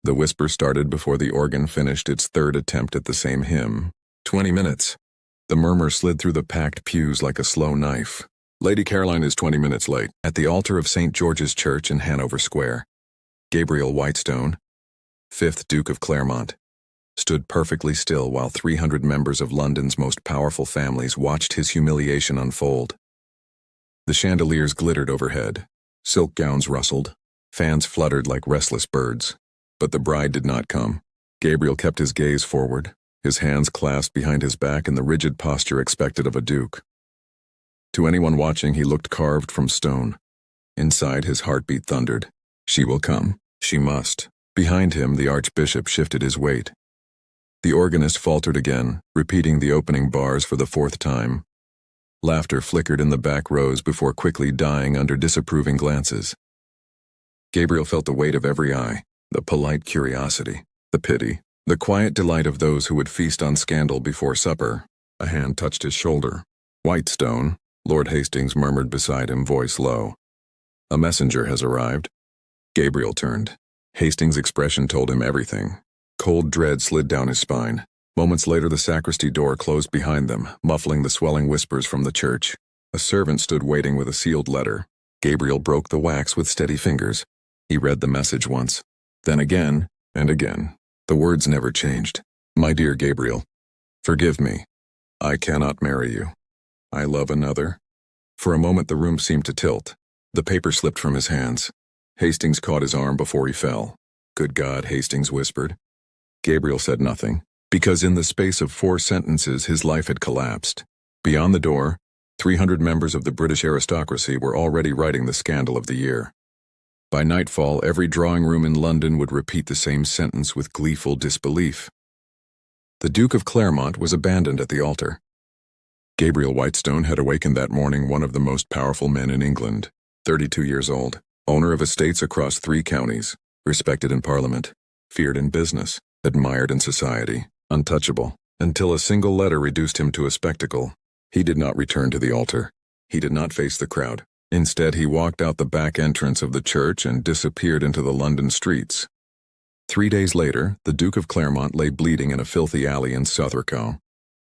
The whisper started before the organ finished its third attempt at the same hymn. 20 minutes. The murmur slid through the packed pews like a slow knife. Lady Caroline is 20 minutes late. At the altar of St. George's Church in Hanover Square, Gabriel Whitestone, 5th Duke of Claremont, stood perfectly still while 300 members of London's most powerful families watched his humiliation unfold. The chandeliers glittered overhead. Silk gowns rustled. Fans fluttered like restless birds. But the bride did not come. Gabriel kept his gaze forward, his hands clasped behind his back in the rigid posture expected of a duke. To anyone watching, he looked carved from stone. Inside, his heartbeat thundered. She will come. She must. Behind him, the archbishop shifted his weight. The organist faltered again, repeating the opening bars for the 4th time. Laughter flickered in the back rows before quickly dying under disapproving glances. Gabriel felt the weight of every eye. The polite curiosity, the pity, the quiet delight of those who would feast on scandal before supper. A hand touched his shoulder. Whitestone, Lord Hastings murmured beside him, voice low. A messenger has arrived. Gabriel turned. Hastings' expression told him everything. Cold dread slid down his spine. Moments later, the sacristy door closed behind them, muffling the swelling whispers from the church. A servant stood waiting with a sealed letter. Gabriel broke the wax with steady fingers. He read the message once. Then again, and again. The words never changed. My dear Gabriel, forgive me. I cannot marry you. I love another. For a moment the room seemed to tilt. The paper slipped from his hands. Hastings caught his arm before he fell. Good God, Hastings whispered. Gabriel said nothing, because in the space of 4 sentences his life had collapsed. Beyond the door, 300 members of the British aristocracy were already writing the scandal of the year. By nightfall, every drawing room in London would repeat the same sentence with gleeful disbelief. The Duke of Claremont was abandoned at the altar. Gabriel Whitestone had awakened that morning one of the most powerful men in England, 32 years old, owner of estates across 3 counties, respected in Parliament, feared in business, admired in society, untouchable, until a single letter reduced him to a spectacle. He did not return to the altar. He did not face the crowd. Instead, he walked out the back entrance of the church and disappeared into the London streets. 3 days later, the Duke of Claremont lay bleeding in a filthy alley in Southwark.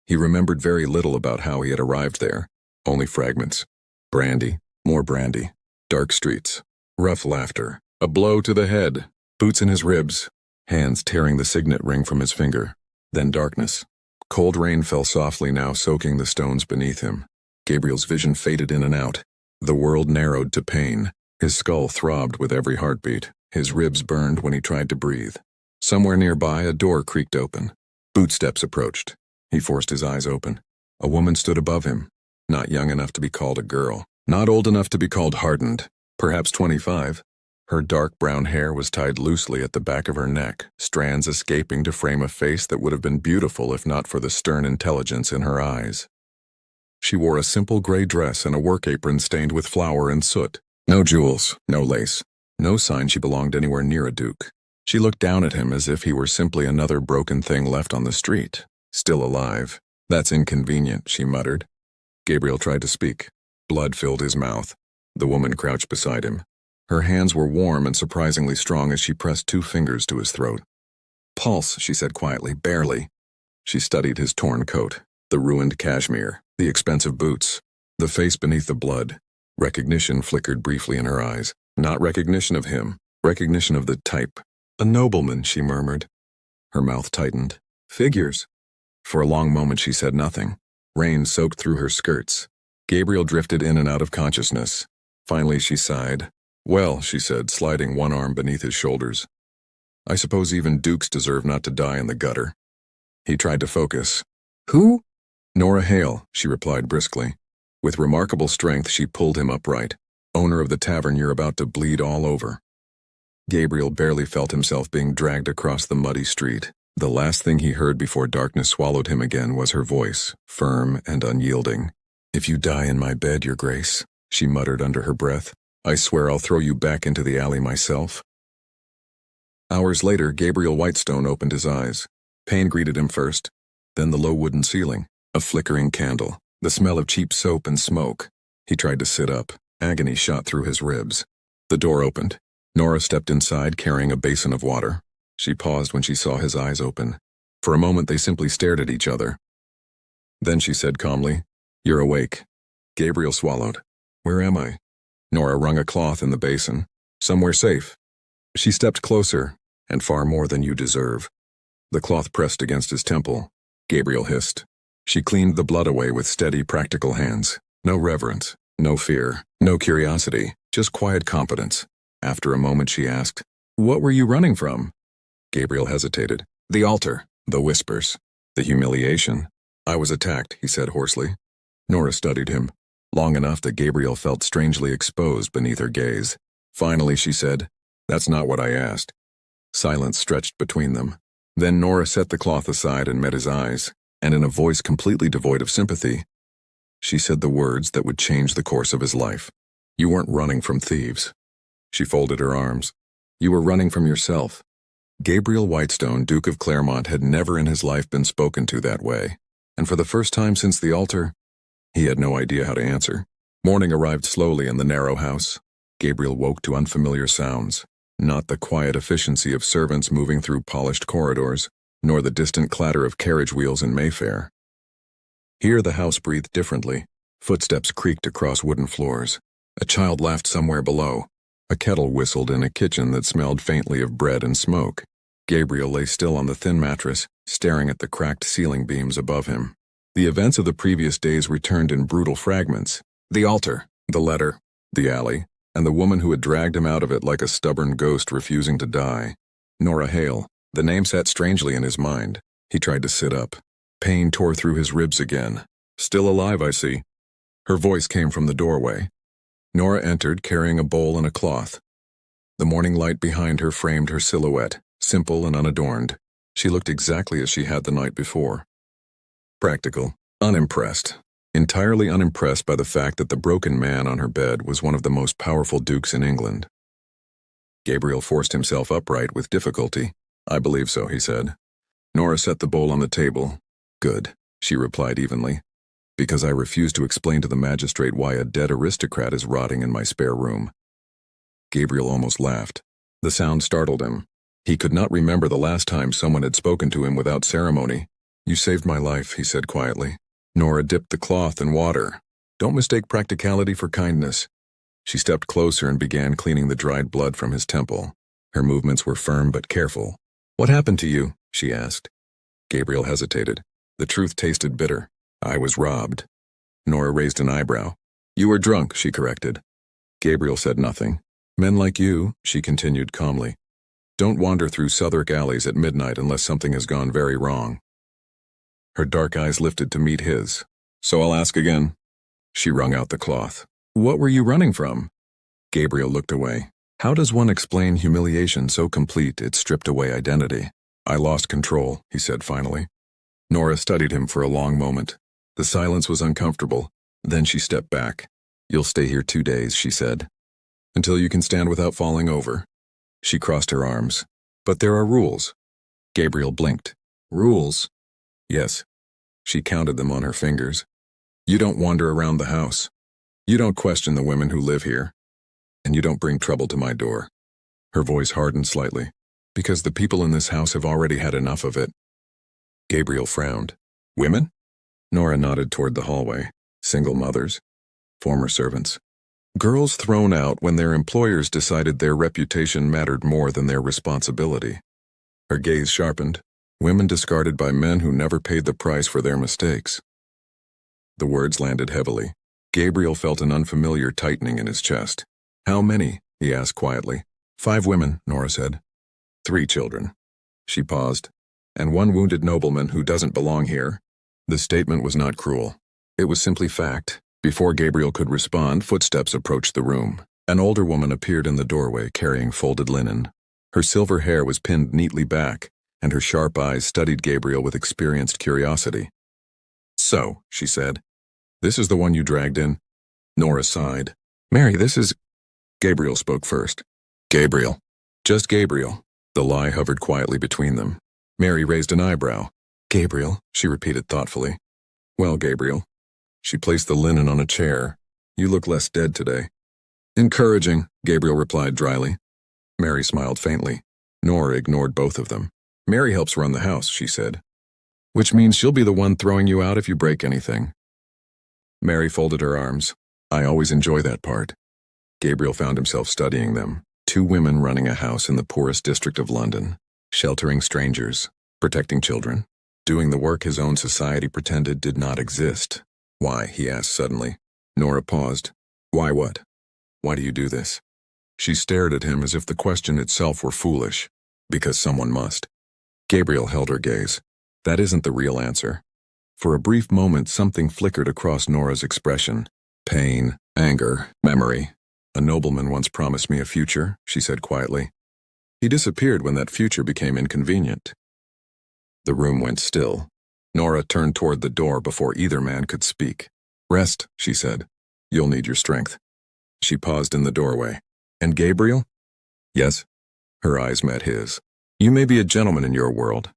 He remembered very little about how he had arrived there, only fragments. Brandy, more brandy, dark streets, rough laughter, a blow to the head, boots in his ribs, hands tearing the signet ring from his finger. Then darkness. Cold rain fell softly now, soaking the stones beneath him. Gabriel's vision faded in and out. The world narrowed to pain. His skull throbbed with every heartbeat. His ribs burned when he tried to breathe. Somewhere nearby, a door creaked open. Bootsteps approached. He forced his eyes open. A woman stood above him. Not young enough to be called a girl. Not old enough to be called hardened. Perhaps 25. Her dark brown hair was tied loosely at the back of her neck, strands escaping to frame a face that would have been beautiful if not for the stern intelligence in her eyes. She wore a simple gray dress and a work apron stained with flour and soot. No jewels, no lace, no sign she belonged anywhere near a duke. She looked down at him as if he were simply another broken thing left on the street. Still alive. That's inconvenient, she muttered. Gabriel tried to speak. Blood filled his mouth. The woman crouched beside him. Her hands were warm and surprisingly strong as she pressed 2 fingers to his throat. Pulse, she said quietly, barely. She studied his torn coat, the ruined cashmere, the expensive boots, the face beneath the blood. Recognition flickered briefly in her eyes. Not recognition of him, recognition of the type. A nobleman, she murmured. Her mouth tightened. Figures. For a long moment she said nothing. Rain soaked through her skirts. Gabriel drifted in and out of consciousness. Finally she sighed. Well, she said, sliding one arm beneath his shoulders. I suppose even dukes deserve not to die in the gutter. He tried to focus. Who? Nora Hale, she replied briskly. With remarkable strength she pulled him upright. Owner of the tavern you're about to bleed all over. Gabriel barely felt himself being dragged across the muddy street. The last thing he heard before darkness swallowed him again was her voice, firm and unyielding. If you die in my bed, your grace, she muttered under her breath, I swear I'll throw you back into the alley myself. Hours later, Gabriel Whitestone opened his eyes. Pain greeted him first, then the low wooden ceiling, a flickering candle, the smell of cheap soap and smoke. He tried to sit up. Agony shot through his ribs. The door opened. Nora stepped inside carrying a basin of water. She paused when she saw his eyes open. For a moment they simply stared at each other. Then she said calmly, "You're awake." Gabriel swallowed. "Where am I?" Nora wrung a cloth in the basin. "Somewhere safe." She stepped closer, "And far more than you deserve." The cloth pressed against his temple. Gabriel hissed. She cleaned the blood away with steady, practical hands. No reverence, no fear, no curiosity, just quiet competence. After a moment she asked, "What were you running from?" Gabriel hesitated. "The altar, the whispers, the humiliation." "I was attacked," he said hoarsely. Nora studied him, long enough that Gabriel felt strangely exposed beneath her gaze. Finally she said, "That's not what I asked." Silence stretched between them. Then Nora set the cloth aside and met his eyes, and in a voice completely devoid of sympathy, she said the words that would change the course of his life. "You weren't running from thieves." She folded her arms. "You were running from yourself." Gabriel Whitestone, Duke of Claremont, had never in his life been spoken to that way, and for the first time since the altar, he had no idea how to answer. Morning arrived slowly in the narrow house. Gabriel woke to unfamiliar sounds, not the quiet efficiency of servants moving through polished corridors, nor the distant clatter of carriage wheels in Mayfair. Here the house breathed differently. Footsteps creaked across wooden floors. A child laughed somewhere below. A kettle whistled in a kitchen that smelled faintly of bread and smoke. Gabriel lay still on the thin mattress, staring at the cracked ceiling beams above him. The events of the previous days returned in brutal fragments. The altar, the letter, the alley, and the woman who had dragged him out of it like a stubborn ghost refusing to die. Nora Hale. The name sat strangely in his mind. He tried to sit up. Pain tore through his ribs again. "Still alive, I see." Her voice came from the doorway. Nora entered, carrying a bowl and a cloth. The morning light behind her framed her silhouette, simple and unadorned. She looked exactly as she had the night before. Practical, unimpressed, entirely unimpressed by the fact that the broken man on her bed was one of the most powerful dukes in England. Gabriel forced himself upright with difficulty. "I believe so," he said. Nora set the bowl on the table. "Good," she replied evenly. "Because I refuse to explain to the magistrate why a dead aristocrat is rotting in my spare room." Gabriel almost laughed. The sound startled him. He could not remember the last time someone had spoken to him without ceremony. "You saved my life," he said quietly. Nora dipped the cloth in water. "Don't mistake practicality for kindness." She stepped closer and began cleaning the dried blood from his temple. Her movements were firm but careful. "What happened to you?" she asked. Gabriel hesitated. The truth tasted bitter. "I was robbed." Nora raised an eyebrow. "You were drunk," she corrected. Gabriel said nothing. "Men like you," she continued calmly, "don't wander through Southwark alleys at midnight unless something has gone very wrong." Her dark eyes lifted to meet his. "So I'll ask again." She wrung out the cloth. "What were you running from?" Gabriel looked away. How does one explain humiliation so complete it stripped away identity? "I lost control," he said finally. Nora studied him for a long moment. The silence was uncomfortable. Then she stepped back. "You'll stay here 2 days," she said. "Until you can stand without falling over." She crossed her arms. "But there are rules." Gabriel blinked. "Rules?" "Yes." She counted them on her fingers. "You don't wander around the house. You don't question the women who live here. And you don't bring trouble to my door." Her voice hardened slightly. "Because the people in this house have already had enough of it." Gabriel frowned. "Women?" Nora nodded toward the hallway. "Single mothers. Former servants. Girls thrown out when their employers decided their reputation mattered more than their responsibility." Her gaze sharpened. "Women discarded by men who never paid the price for their mistakes." The words landed heavily. Gabriel felt an unfamiliar tightening in his chest. "How many?" he asked quietly. 5 women, Nora said. 3 children. She paused. "And 1 wounded nobleman who doesn't belong here." The statement was not cruel. It was simply fact. Before Gabriel could respond, footsteps approached the room. An older woman appeared in the doorway carrying folded linen. Her silver hair was pinned neatly back, and her sharp eyes studied Gabriel with experienced curiosity. "So," she said, "this is the one you dragged in?" Nora sighed. "Mary, this is—" Gabriel spoke first. "Gabriel." Just Gabriel. The lie hovered quietly between them. Mary raised an eyebrow. "Gabriel," she repeated thoughtfully. "Well, Gabriel." She placed the linen on a chair. "You look less dead today." "Encouraging," Gabriel replied dryly. Mary smiled faintly. Nora ignored both of them. Mary helps run the house, she said. Which means she'll be the one throwing you out if you break anything. Mary folded her arms. I always enjoy that part. Gabriel found himself studying them. Two women running a house in the poorest district of London, sheltering strangers, protecting children, doing the work his own society pretended did not exist. Why, he asked suddenly. Nora paused. Why what? Why do you do this? She stared at him as if the question itself were foolish. Because someone must. Gabriel held her gaze. That isn't the real answer. For a brief moment, something flickered across Nora's expression. Pain, anger, memory. A nobleman once promised me a future, she said quietly. He disappeared when that future became inconvenient. The room went still. Nora turned toward the door before either man could speak. Rest, she said. You'll need your strength. She paused in the doorway. And Gabriel? Yes. Her eyes met his. You may be a gentleman in your world.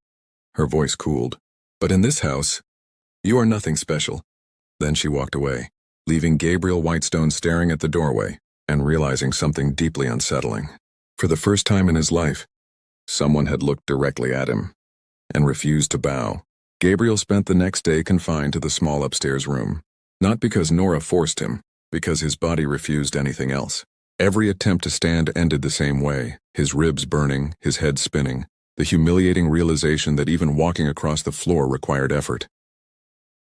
Her voice cooled. But in this house, you are nothing special. Then she walked away, leaving Gabriel Whitestone staring at the doorway and realizing something deeply unsettling. For the first time in his life, someone had looked directly at him and refused to bow. Gabriel spent the next day confined to the small upstairs room. Not because Nora forced him, because his body refused anything else. Every attempt to stand ended the same way, his ribs burning, his head spinning, the humiliating realization that even walking across the floor required effort.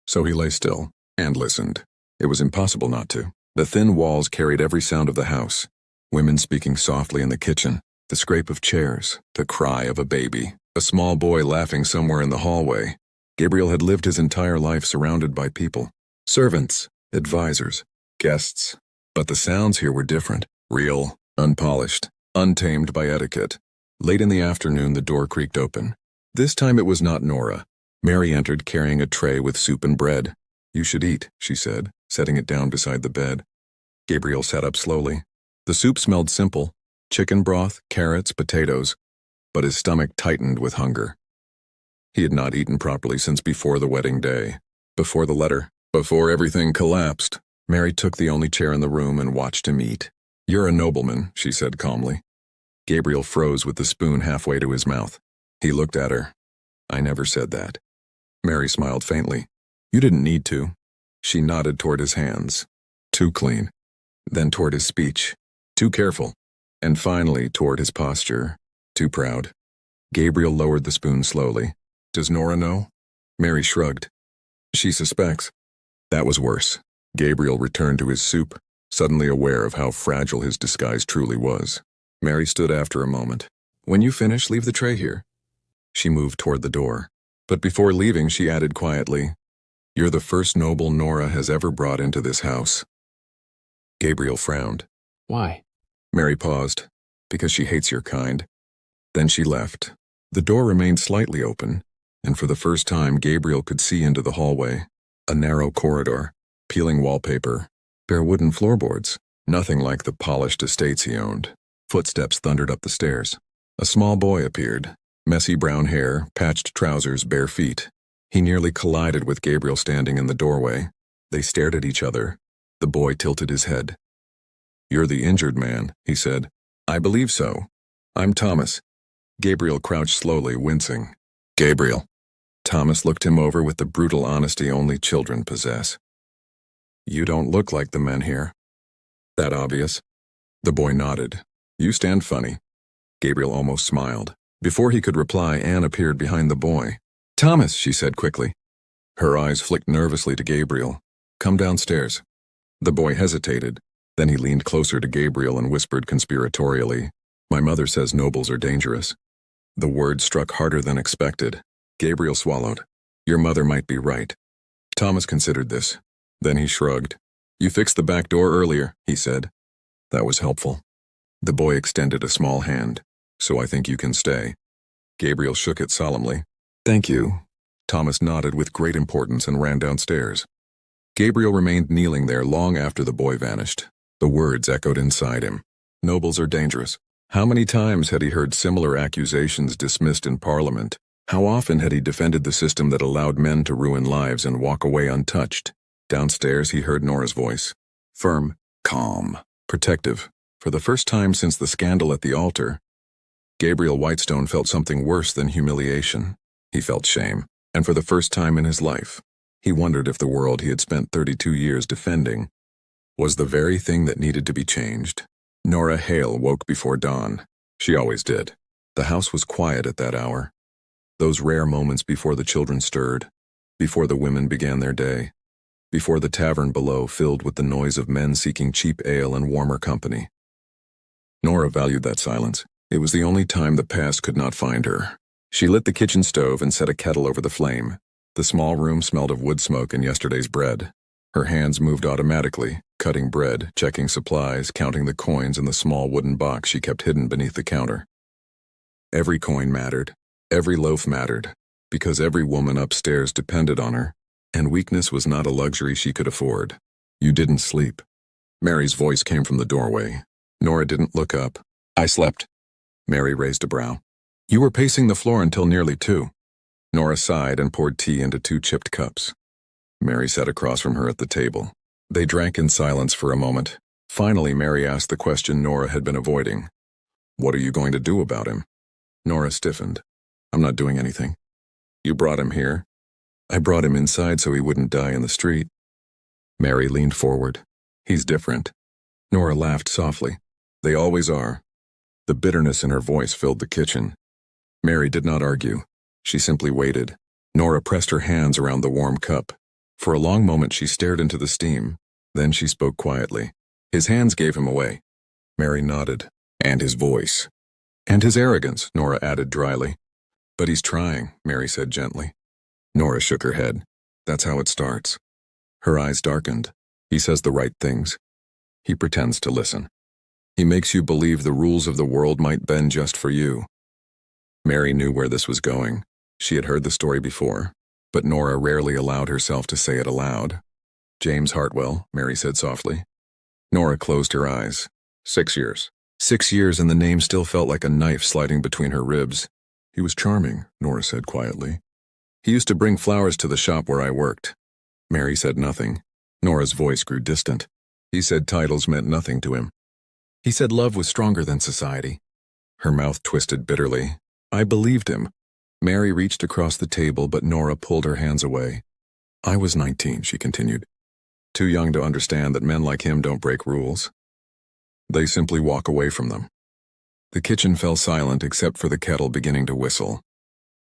So he lay still and listened. It was impossible not to. The thin walls carried every sound of the house. Women speaking softly in the kitchen, the scrape of chairs, the cry of a baby, a small boy laughing somewhere in the hallway. Gabriel had lived his entire life surrounded by people. Servants, advisors, guests. But the sounds here were different, real, unpolished, untamed by etiquette. Late in the afternoon, the door creaked open. This time it was not Nora. Mary entered carrying a tray with soup and bread. You should eat, she said, setting it down beside the bed. Gabriel sat up slowly. The soup smelled simple, chicken broth, carrots, potatoes, but his stomach tightened with hunger. He had not eaten properly since before the wedding day. Before the letter, before everything collapsed. Mary took the only chair in the room and watched him eat. You're a nobleman, she said calmly. Gabriel froze with the spoon halfway to his mouth. He looked at her. I never said that. Mary smiled faintly. You didn't need to. She nodded toward his hands. Too clean. Then toward his speech. Too careful. And finally toward his posture. Too proud. Gabriel lowered the spoon slowly. Does Nora know? Mary shrugged. She suspects. That was worse. Gabriel returned to his soup, suddenly aware of how fragile his disguise truly was. Mary stood after a moment. When you finish, leave the tray here. She moved toward the door. But before leaving, she added quietly, You're the first noble Nora has ever brought into this house. Gabriel frowned. Why? Mary paused. Because she hates your kind. Then she left. The door remained slightly open, and for the first time Gabriel could see into the hallway. A narrow corridor, peeling wallpaper, bare wooden floorboards, nothing like the polished estates he owned. Footsteps thundered up the stairs. A small boy appeared, messy brown hair, patched trousers, bare feet. He nearly collided with Gabriel standing in the doorway. They stared at each other. The boy tilted his head. You're the injured man, he said. I believe so. I'm Thomas. Gabriel crouched slowly, wincing. Gabriel. Thomas looked him over with the brutal honesty only children possess. You don't look like the men here. That obvious? The boy nodded. You stand funny. Gabriel almost smiled. Before he could reply, Anne appeared behind the boy. Thomas, she said quickly. Her eyes flicked nervously to Gabriel. Come downstairs. The boy hesitated. Then he leaned closer to Gabriel and whispered conspiratorially, My mother says nobles are dangerous. The word struck harder than expected. Gabriel swallowed. Your mother might be right. Thomas considered this. Then he shrugged. You fixed the back door earlier, he said. That was helpful. The boy extended a small hand. So I think you can stay. Gabriel shook it solemnly. Thank you. Thomas nodded with great importance and ran downstairs. Gabriel remained kneeling there long after the boy vanished. The words echoed inside him. Nobles are dangerous. How many times had he heard similar accusations dismissed in Parliament? How often had he defended the system that allowed men to ruin lives and walk away untouched? Downstairs he heard Nora's voice. Firm, calm, protective. For the first time since the scandal at the altar, Gabriel Whitestone felt something worse than humiliation. He felt shame, and for the first time in his life, he wondered if the world he had spent 32 years defending was the very thing that needed to be changed. Nora Hale woke before dawn. She always did. The house was quiet at that hour. Those rare moments before the children stirred, before the women began their day, before the tavern below filled with the noise of men seeking cheap ale and warmer company. Nora valued that silence. It was the only time the past could not find her. She lit the kitchen stove and set a kettle over the flame. The small room smelled of wood smoke and yesterday's bread. Her hands moved automatically, cutting bread, checking supplies, counting the coins in the small wooden box she kept hidden beneath the counter. Every coin mattered. Every loaf mattered, because every woman upstairs depended on her, and weakness was not a luxury she could afford. You didn't sleep. Mary's voice came from the doorway. Nora didn't look up. I slept. Mary raised a brow. You were pacing the floor until nearly 2. Nora sighed and poured tea into 2 chipped cups. Mary sat across from her at the table. They drank in silence for a moment. Finally, Mary asked the question Nora had been avoiding. What are you going to do about him? Nora stiffened. I'm not doing anything. You brought him here. I brought him inside so he wouldn't die in the street. Mary leaned forward. He's different. Nora laughed softly. They always are. The bitterness in her voice filled the kitchen. Mary did not argue. She simply waited. Nora pressed her hands around the warm cup. For a long moment she stared into the steam. Then she spoke quietly. His hands gave him away. Mary nodded. And his voice. And his arrogance, Nora added dryly. But he's trying, Mary said gently. Nora shook her head. That's how it starts. Her eyes darkened. He says the right things. He pretends to listen. He makes you believe the rules of the world might bend just for you. Mary knew where this was going. She had heard the story before, but Nora rarely allowed herself to say it aloud. James Hartwell, Mary said softly. Nora closed her eyes. 6 years. 6 years, and the name still felt like a knife sliding between her ribs. He was charming, Nora said quietly. He used to bring flowers to the shop where I worked. Mary said nothing. Nora's voice grew distant. He said titles meant nothing to him. He said love was stronger than society. Her mouth twisted bitterly. I believed him. Mary reached across the table, but Nora pulled her hands away. I was 19, she continued. Too young to understand that men like him don't break rules. They simply walk away from them. The kitchen fell silent except for the kettle beginning to whistle.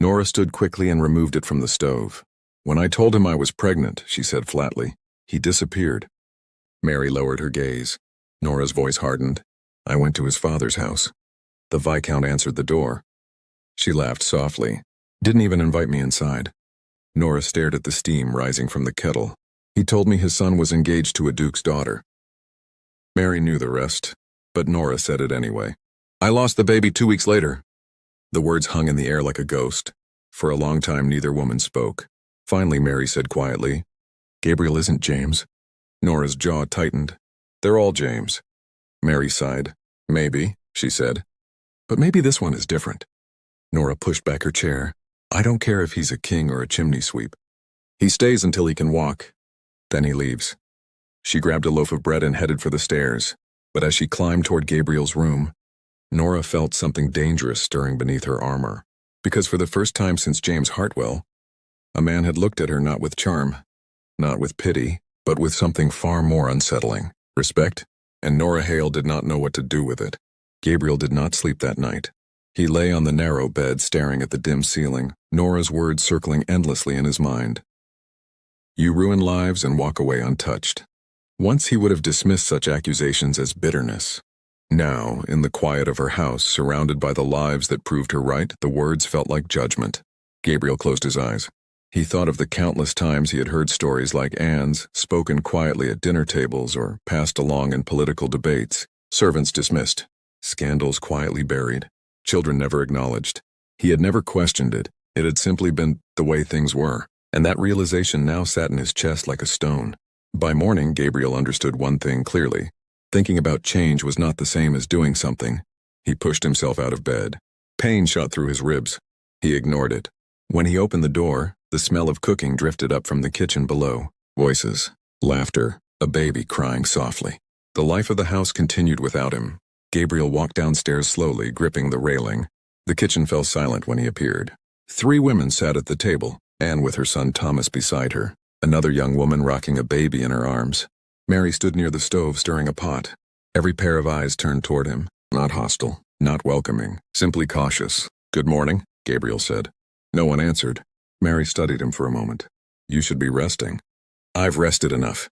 Nora stood quickly and removed it from the stove. When I told him I was pregnant, she said flatly, he disappeared. Mary lowered her gaze. Nora's voice hardened. I went to his father's house. The Viscount answered the door. She laughed softly. Didn't even invite me inside. Nora stared at the steam rising from the kettle. He told me his son was engaged to a duke's daughter. Mary knew the rest, but Nora said it anyway. I lost the baby 2 weeks later. The words hung in the air like a ghost. For a long time, neither woman spoke. Finally, Mary said quietly, Gabriel isn't James. Nora's jaw tightened. They're all James. Mary sighed. Maybe, she said. But maybe this one is different. Nora pushed back her chair. I don't care if he's a king or a chimney sweep. He stays until he can walk. Then he leaves. She grabbed a loaf of bread and headed for the stairs. But as she climbed toward Gabriel's room, Nora felt something dangerous stirring beneath her armor. Because for the first time since James Hartwell, a man had looked at her not with charm, not with pity, but with something far more unsettling. Respect? And Nora Hale did not know what to do with it. Gabriel did not sleep that night. He lay on the narrow bed staring at the dim ceiling, Nora's words circling endlessly in his mind. You ruin lives and walk away untouched. Once he would have dismissed such accusations as bitterness. Now, in the quiet of her house, surrounded by the lives that proved her right, the words felt like judgment. Gabriel closed his eyes. He thought of the countless times he had heard stories like Anne's, spoken quietly at dinner tables or passed along in political debates. Servants dismissed. Scandals quietly buried. Children never acknowledged. He had never questioned it. It had simply been the way things were. And that realization now sat in his chest like a stone. By morning, Gabriel understood one thing clearly. Thinking about change was not the same as doing something. He pushed himself out of bed. Pain shot through his ribs. He ignored it. When he opened the door, the smell of cooking drifted up from the kitchen below. Voices, laughter, a baby crying softly. The life of the house continued without him. Gabriel walked downstairs slowly, gripping the railing. The kitchen fell silent when he appeared. 3 women sat at the table, Anne with her son Thomas beside her, another young woman rocking a baby in her arms. Mary stood near the stove stirring a pot. Every pair of eyes turned toward him, not hostile, not welcoming, simply cautious. "Good morning," Gabriel said. No one answered. Mary studied him for a moment. "You should be resting." "I've rested enough."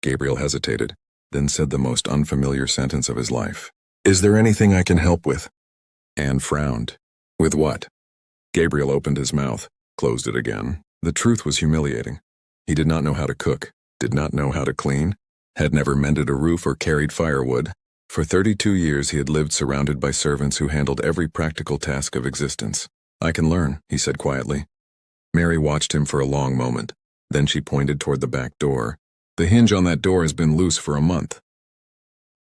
Gabriel hesitated, then said the most unfamiliar sentence of his life. "Is there anything I can help with?" Anne frowned. "With what?" Gabriel opened his mouth, closed it again. The truth was humiliating. He did not know how to cook, did not know how to clean, had never mended a roof or carried firewood. For 32 years he had lived surrounded by servants who handled every practical task of existence. "I can learn," he said quietly. Mary watched him for a long moment. Then she pointed toward the back door. "The hinge on that door has been loose for a month."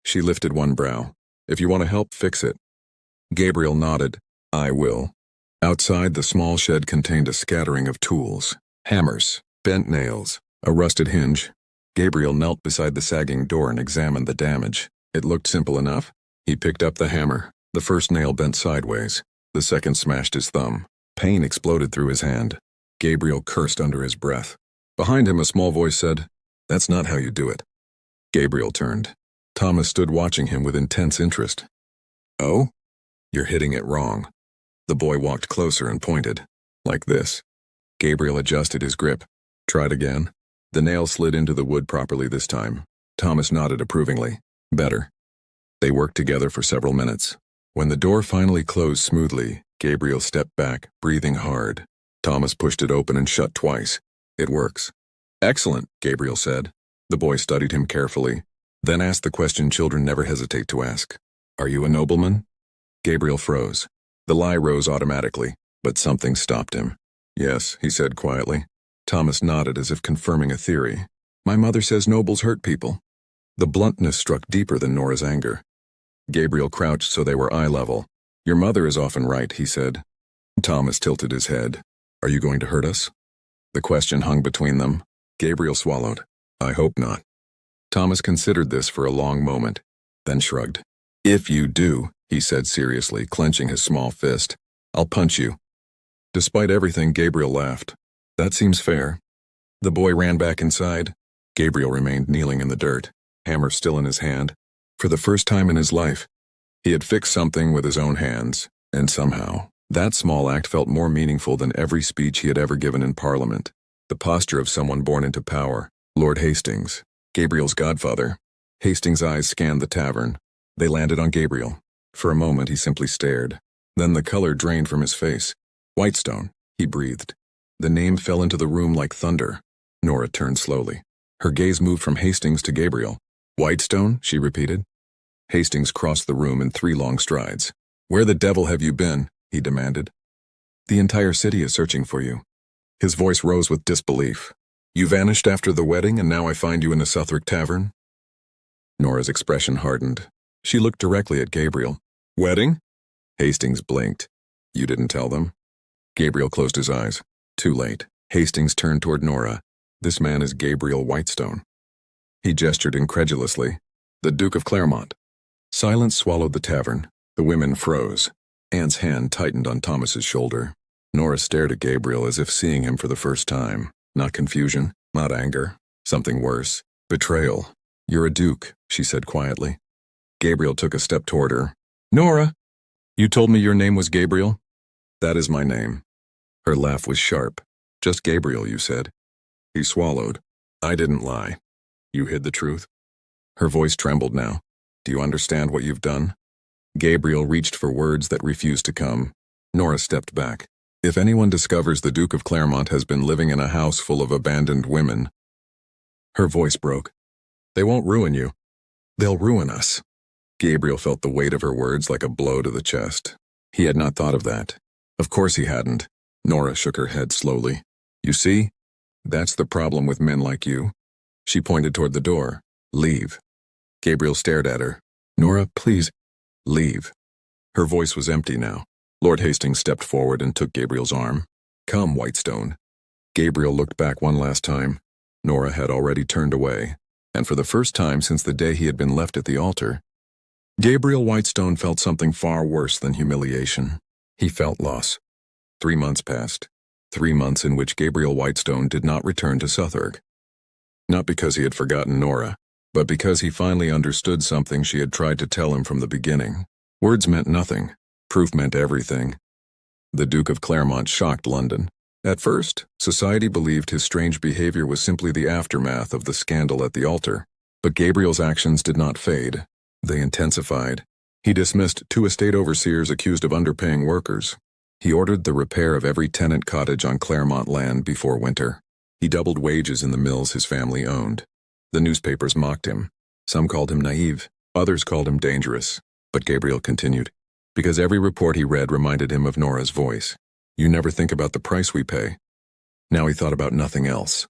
She lifted one brow. "If you want to help, fix it." Gabriel nodded. "I will." Outside, the small shed contained a scattering of tools. Hammers, bent nails, a rusted hinge. Gabriel knelt beside the sagging door and examined the damage. It looked simple enough. He picked up the hammer. The first nail bent sideways. The second smashed his thumb. Pain exploded through his hand. Gabriel cursed under his breath. Behind him, a small voice said, "That's not how you do it." Gabriel turned. Thomas stood watching him with intense interest. "Oh? You're hitting it wrong." The boy walked closer and pointed. "Like this." Gabriel adjusted his grip. "Tried again." The nail slid into the wood properly this time. Thomas nodded approvingly. "Better." They worked together for several minutes. When the door finally closed smoothly, Gabriel stepped back, breathing hard. Thomas pushed it open and shut twice. "It works." "Excellent," Gabriel said. The boy studied him carefully, then asked the question children never hesitate to ask. "Are you a nobleman?" Gabriel froze. The lie rose automatically, but something stopped him. "Yes," he said quietly. Thomas nodded as if confirming a theory. "My mother says nobles hurt people." The bluntness struck deeper than Nora's anger. Gabriel crouched so they were eye level. "Your mother is often right," he said. Thomas tilted his head. "Are you going to hurt us?" The question hung between them. Gabriel swallowed. "I hope not." Thomas considered this for a long moment, then shrugged. "If you do," he said seriously, clenching his small fist, "I'll punch you." Despite everything, Gabriel laughed. "That seems fair." The boy ran back inside. Gabriel remained kneeling in the dirt, hammer still in his hand. For the first time in his life, he had fixed something with his own hands, and somehow, that small act felt more meaningful than every speech he had ever given in Parliament. The posture of someone born into power, Lord Hastings, Gabriel's godfather. Hastings' eyes scanned the tavern. They landed on Gabriel. For a moment he simply stared. Then the color drained from his face. "Whitestone," he breathed. The name fell into the room like thunder. Nora turned slowly. Her gaze moved from Hastings to Gabriel. "Whitestone?" she repeated. Hastings crossed the room in 3 long strides. "Where the devil have you been?" he demanded. "The entire city is searching for you." His voice rose with disbelief. "You vanished after the wedding, and now I find you in a Southwark tavern?" Nora's expression hardened. She looked directly at Gabriel. "Wedding?" Hastings blinked. "You didn't tell them?" Gabriel closed his eyes. Too late. Hastings turned toward Nora. "This man is Gabriel Whitestone." He gestured incredulously. "The Duke of Claremont." Silence swallowed the tavern. The women froze. Anne's hand tightened on Thomas's shoulder. Nora stared at Gabriel as if seeing him for the first time. Not confusion, not anger. Something worse. Betrayal. "You're a duke," she said quietly. Gabriel took a step toward her. "Nora! You told me your name was Gabriel?" "That is my name." Her laugh was sharp. "Just Gabriel, you said." He swallowed. "I didn't lie." "You hid the truth?" Her voice trembled now. "Do you understand what you've done?" Gabriel reached for words that refused to come. Nora stepped back. "If anyone discovers the Duke of Claremont has been living in a house full of abandoned women..." Her voice broke. "They won't ruin you. They'll ruin us." Gabriel felt the weight of her words like a blow to the chest. He had not thought of that. Of course he hadn't. Nora shook her head slowly. "You see? That's the problem with men like you." She pointed toward the door. "Leave." Gabriel stared at her. "Nora, please, leave." Her voice was empty now. Lord Hastings stepped forward and took Gabriel's arm. "Come, Whitestone." Gabriel looked back one last time. Nora had already turned away, and for the first time since the day he had been left at the altar, Gabriel Whitestone felt something far worse than humiliation. He felt loss. 3 months passed. 3 months in which Gabriel Whitestone did not return to Southwark. Not because he had forgotten Nora, but because he finally understood something she had tried to tell him from the beginning. Words meant nothing. Proof meant everything. The Duke of Claremont shocked London. At first, society believed his strange behavior was simply the aftermath of the scandal at the altar. But Gabriel's actions did not fade. They intensified. He dismissed 2 estate overseers accused of underpaying workers. He ordered the repair of every tenant cottage on Claremont land before winter. He doubled wages in the mills his family owned. The newspapers mocked him. Some called him naive, others called him dangerous. But Gabriel continued, because every report he read reminded him of Nora's voice. You never think about the price we pay. Now he thought about nothing else.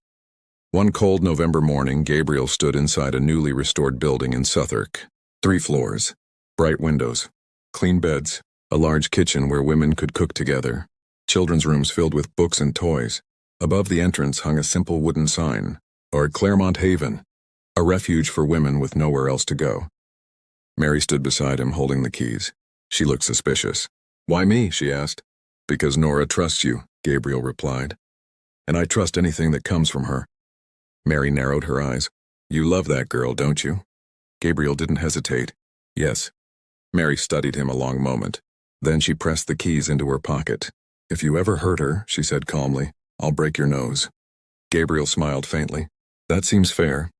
One cold November morning, Gabriel stood inside a newly restored building in Southwark. 3 floors, bright windows, clean beds, a large kitchen where women could cook together, children's rooms filled with books and toys. Above the entrance hung a simple wooden sign, or Claremont Haven, a refuge for women with nowhere else to go. Mary stood beside him holding the keys. She looked suspicious. Why me? She asked. Because Nora trusts you, Gabriel replied. And I trust anything that comes from her. Mary narrowed her eyes. You love that girl, don't you? Gabriel didn't hesitate. Yes. Mary studied him a long moment. Then she pressed the keys into her pocket. If you ever hurt her, she said calmly, I'll break your nose. Gabriel smiled faintly. That seems fair.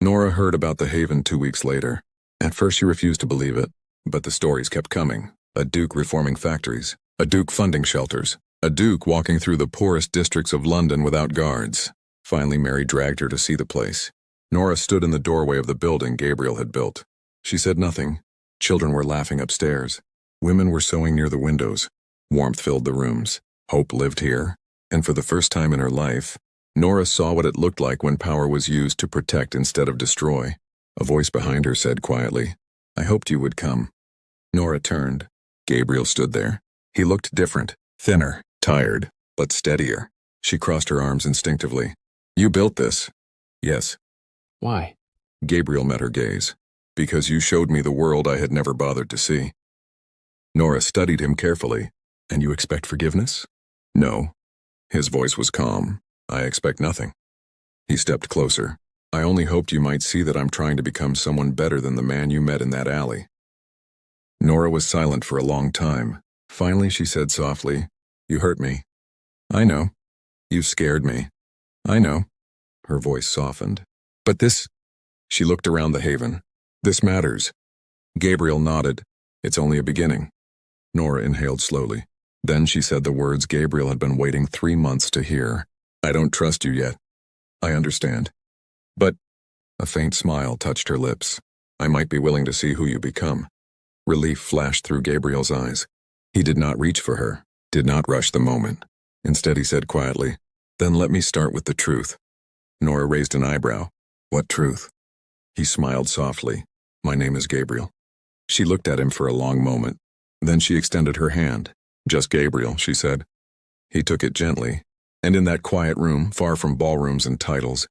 Nora heard about the Haven 2 weeks later. At first she refused to believe it, but the stories kept coming. A duke reforming factories, a duke funding shelters, a duke walking through the poorest districts of London without guards. Finally Mary dragged her to see the place. Nora stood in the doorway of the building Gabriel had built. She said nothing. Children were laughing upstairs. Women were sewing near the windows. Warmth filled the rooms. Hope lived here. And for the first time in her life, Nora saw what it looked like when power was used to protect instead of destroy. A voice behind her said quietly, I hoped you would come. Nora turned. Gabriel stood there. He looked different, thinner, tired, but steadier. She crossed her arms instinctively. You built this? Yes. Why? Gabriel met her gaze. Because you showed me the world I had never bothered to see. Nora studied him carefully. And you expect forgiveness? No. His voice was calm. I expect nothing. He stepped closer. I only hoped you might see that I'm trying to become someone better than the man you met in that alley. Nora was silent for a long time. Finally she said softly, You hurt me. I know. You scared me. I know. Her voice softened. But this... She looked around the Haven. This matters. Gabriel nodded. It's only a beginning. Nora inhaled slowly. Then she said the words Gabriel had been waiting 3 months to hear. I don't trust you yet. I understand. But... A faint smile touched her lips. I might be willing to see who you become. Relief flashed through Gabriel's eyes. He did not reach for her, did not rush the moment. Instead he said quietly, Then let me start with the truth. Nora raised an eyebrow. What truth? He smiled softly. My name is Gabriel. She looked at him for a long moment. Then she extended her hand. Just Gabriel, she said. He took it gently, and in that quiet room, far from ballrooms and titles,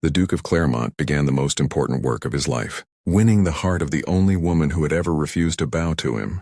the Duke of Claremont began the most important work of his life, winning the heart of the only woman who had ever refused to bow to him.